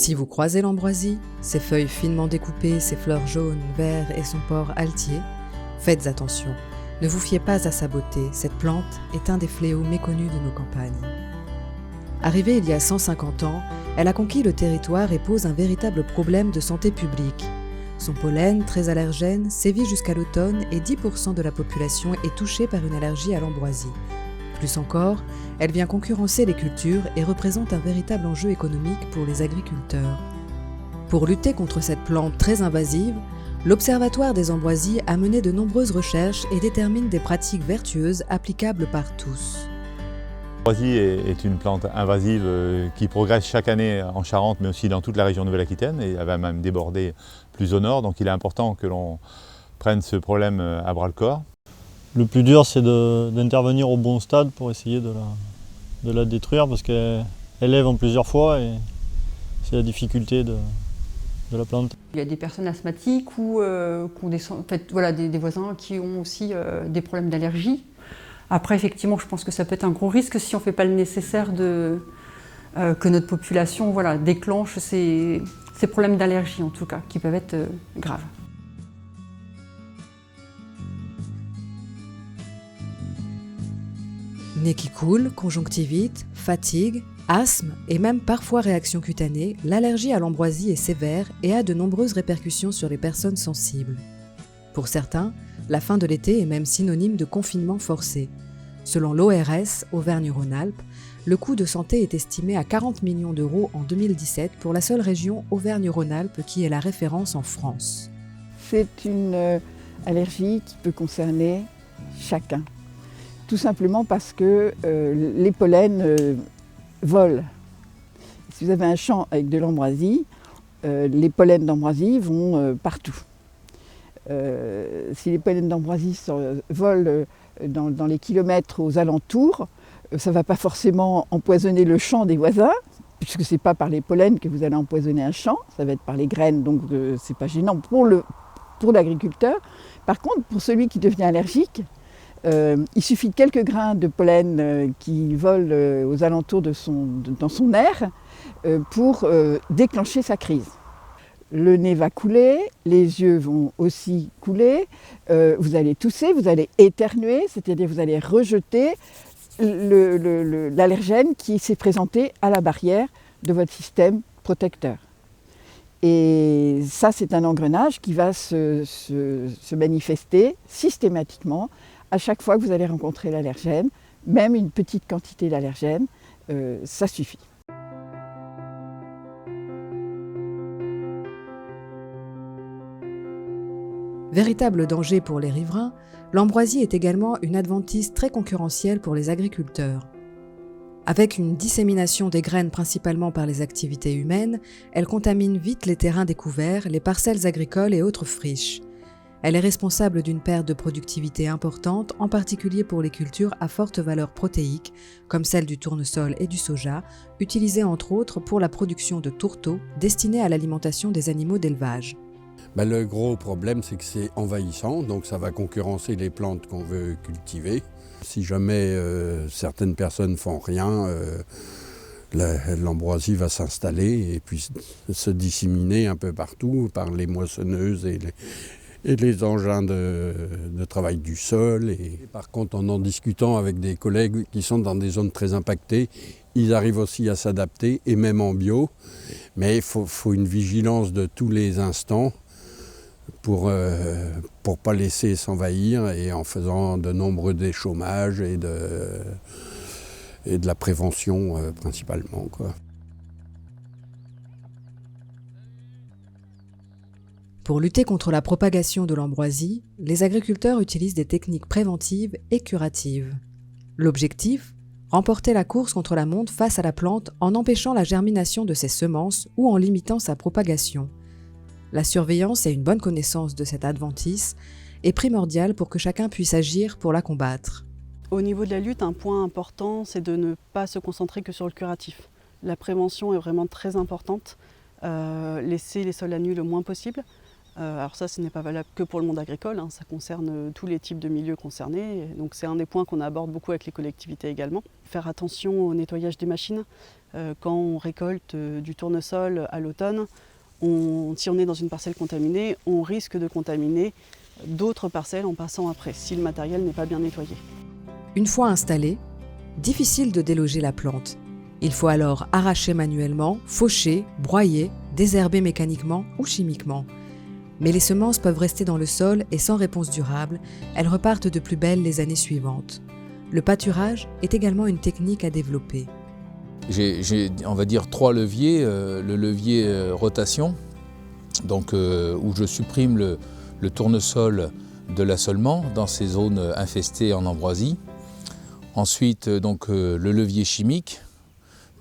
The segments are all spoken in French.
Si vous croisez l'ambroisie, ses feuilles finement découpées, ses fleurs jaunes, verts et son port altier, faites attention, ne vous fiez pas à sa beauté, cette plante est un des fléaux méconnus de nos campagnes. Arrivée il y a 150 ans, elle a conquis le territoire et pose un véritable problème de santé publique. Son pollen, très allergène, sévit jusqu'à l'automne et 10% de la population est touchée par une allergie à l'ambroisie. Plus encore, elle vient concurrencer les cultures et représente un véritable enjeu économique pour les agriculteurs. Pour lutter contre cette plante très invasive, l'Observatoire des ambroisies a mené de nombreuses recherches et détermine des pratiques vertueuses applicables par tous. L'ambroisie est une plante invasive qui progresse chaque année en Charente, mais aussi dans toute la région Nouvelle-Aquitaine, et elle va même déborder plus au nord, donc il est important que l'on prenne ce problème à bras-le-corps. Le plus dur, c'est d'intervenir au bon stade pour essayer de la détruire, parce qu'elle lève en plusieurs fois et c'est la difficulté de la plante. Il y a des personnes asthmatiques ou qui ont des voisins qui ont aussi des problèmes d'allergie. Après, effectivement, je pense que ça peut être un gros risque si on ne fait pas le nécessaire que notre population déclenche ces problèmes d'allergie, en tout cas, qui peuvent être graves. Nez qui coule, conjonctivite, fatigue, asthme et même parfois réaction cutanée, l'allergie à l'ambroisie est sévère et a de nombreuses répercussions sur les personnes sensibles. Pour certains, la fin de l'été est même synonyme de confinement forcé. Selon l'ORS, Auvergne-Rhône-Alpes, le coût de santé est estimé à 40 millions d'euros en 2017 pour la seule région Auvergne-Rhône-Alpes qui est la référence en France. C'est une allergie qui peut concerner chacun. Tout simplement parce que les pollens volent. Si vous avez un champ avec de l'ambroisie, les pollens d'ambroisie vont partout. Si les pollens d'ambroisie volent dans les kilomètres aux alentours, ça ne va pas forcément empoisonner le champ des voisins, puisque ce n'est pas par les pollens que vous allez empoisonner un champ, ça va être par les graines, donc ce n'est pas gênant pour l'agriculteur. Par contre, pour celui qui devient allergique, il suffit de quelques grains de pollen qui volent aux alentours dans son air pour déclencher sa crise. Le nez va couler, les yeux vont aussi couler, vous allez tousser, vous allez éternuer, c'est-à-dire vous allez rejeter l'allergène qui s'est présenté à la barrière de votre système protecteur. Et ça, c'est un engrenage qui va se manifester systématiquement à chaque fois que vous allez rencontrer l'allergène, même une petite quantité d'allergène, ça suffit. Véritable danger pour les riverains, l'ambroisie est également une adventice très concurrentielle pour les agriculteurs. Avec une dissémination des graines principalement par les activités humaines, elle contamine vite les terrains découverts, les parcelles agricoles et autres friches. Elle est responsable d'une perte de productivité importante, en particulier pour les cultures à forte valeur protéique, comme celle du tournesol et du soja, utilisées entre autres pour la production de tourteaux destinés à l'alimentation des animaux d'élevage. Le gros problème, c'est que c'est envahissant, donc ça va concurrencer les plantes qu'on veut cultiver. Si jamais certaines personnes font rien, l'ambroisie va s'installer et puis se disséminer un peu partout par les moissonneuses et les engins de travail du sol. Et par contre, en discutant avec des collègues qui sont dans des zones très impactées, ils arrivent aussi à s'adapter, et même en bio. Mais il faut une vigilance de tous les instants pour pas laisser s'envahir, et en faisant de nombreux déchômages et de la prévention principalement, quoi. Pour lutter contre la propagation de l'ambroisie, les agriculteurs utilisent des techniques préventives et curatives. L'objectif ? Remporter la course contre la monte face à la plante en empêchant la germination de ses semences ou en limitant sa propagation. La surveillance et une bonne connaissance de cette adventice est primordiale pour que chacun puisse agir pour la combattre. Au niveau de la lutte, un point important, c'est de ne pas se concentrer que sur le curatif. La prévention est vraiment très importante, laisser les sols à nu le moins possible, Alors ça, ce n'est pas valable que pour le monde agricole, hein, ça concerne tous les types de milieux concernés. Donc c'est un des points qu'on aborde beaucoup avec les collectivités également. Faire attention au nettoyage des machines. Quand on récolte du tournesol à l'automne, si on est dans une parcelle contaminée, on risque de contaminer d'autres parcelles en passant après, si le matériel n'est pas bien nettoyé. Une fois installée, difficile de déloger la plante. Il faut alors arracher manuellement, faucher, broyer, désherber mécaniquement ou chimiquement. Mais les semences peuvent rester dans le sol et sans réponse durable, elles repartent de plus belle les années suivantes. Le pâturage est également une technique à développer. J'ai, on va dire, 3 leviers. Le levier rotation, donc, où je supprime le tournesol de l'assolement dans ces zones infestées en ambroisie. Ensuite, donc, le levier chimique.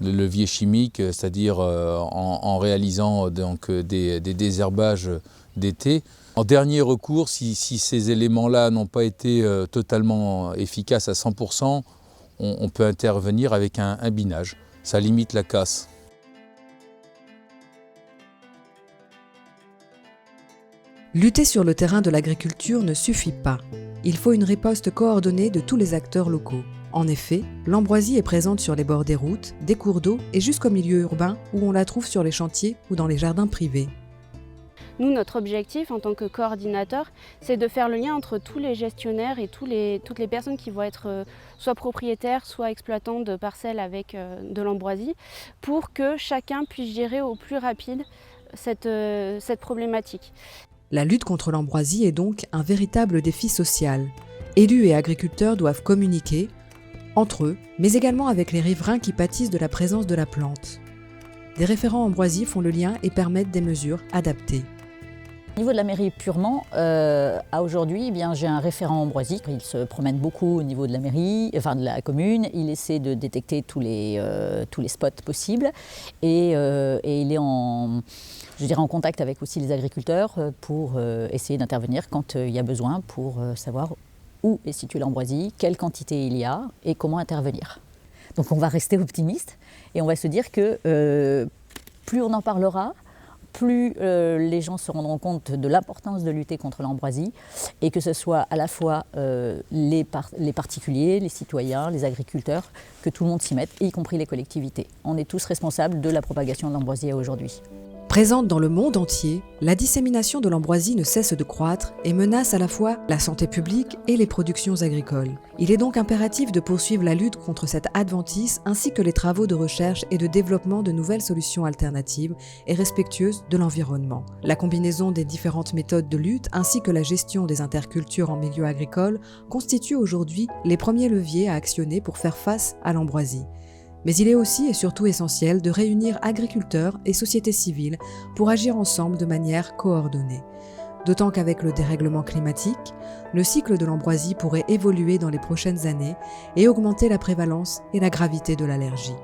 Le levier chimique, c'est-à-dire en réalisant donc, des désherbages d'été. En dernier recours, si ces éléments-là n'ont pas été totalement efficaces à 100%, on peut intervenir avec un binage. Ça limite la casse. Lutter sur le terrain de l'agriculture ne suffit pas. Il faut une riposte coordonnée de tous les acteurs locaux. En effet, l'ambroisie est présente sur les bords des routes, des cours d'eau et jusqu'au milieu urbain où on la trouve sur les chantiers ou dans les jardins privés. Nous, notre objectif en tant que coordinateur, c'est de faire le lien entre tous les gestionnaires et toutes les personnes qui vont être soit propriétaires, soit exploitants de parcelles avec de l'ambroisie, pour que chacun puisse gérer au plus rapide cette problématique. La lutte contre l'ambroisie est donc un véritable défi social. Élus et agriculteurs doivent communiquer, entre eux, mais également avec les riverains qui pâtissent de la présence de la plante. Des référents ambroisie font le lien et permettent des mesures adaptées. Au niveau de la mairie purement, à aujourd'hui, j'ai un référent ambroisie. Il se promène beaucoup au niveau de la mairie, enfin de la commune. Il essaie de détecter tous les spots possibles et il est en contact avec aussi les agriculteurs pour essayer d'intervenir quand il y a besoin pour savoir où est située l'ambroisie, quelle quantité il y a et comment intervenir. Donc on va rester optimiste et on va se dire que plus on en parlera, plus les gens se rendront compte de l'importance de lutter contre l'ambroisie et que ce soit à la fois les particuliers, les citoyens, les agriculteurs, que tout le monde s'y mette, y compris les collectivités. On est tous responsables de la propagation de l'ambroisie aujourd'hui. Présente dans le monde entier, la dissémination de l'ambroisie ne cesse de croître et menace à la fois la santé publique et les productions agricoles. Il est donc impératif de poursuivre la lutte contre cette adventice ainsi que les travaux de recherche et de développement de nouvelles solutions alternatives et respectueuses de l'environnement. La combinaison des différentes méthodes de lutte ainsi que la gestion des intercultures en milieu agricole constituent aujourd'hui les premiers leviers à actionner pour faire face à l'ambroisie. Mais il est aussi et surtout essentiel de réunir agriculteurs et sociétés civiles pour agir ensemble de manière coordonnée. D'autant qu'avec le dérèglement climatique, le cycle de l'ambroisie pourrait évoluer dans les prochaines années et augmenter la prévalence et la gravité de l'allergie.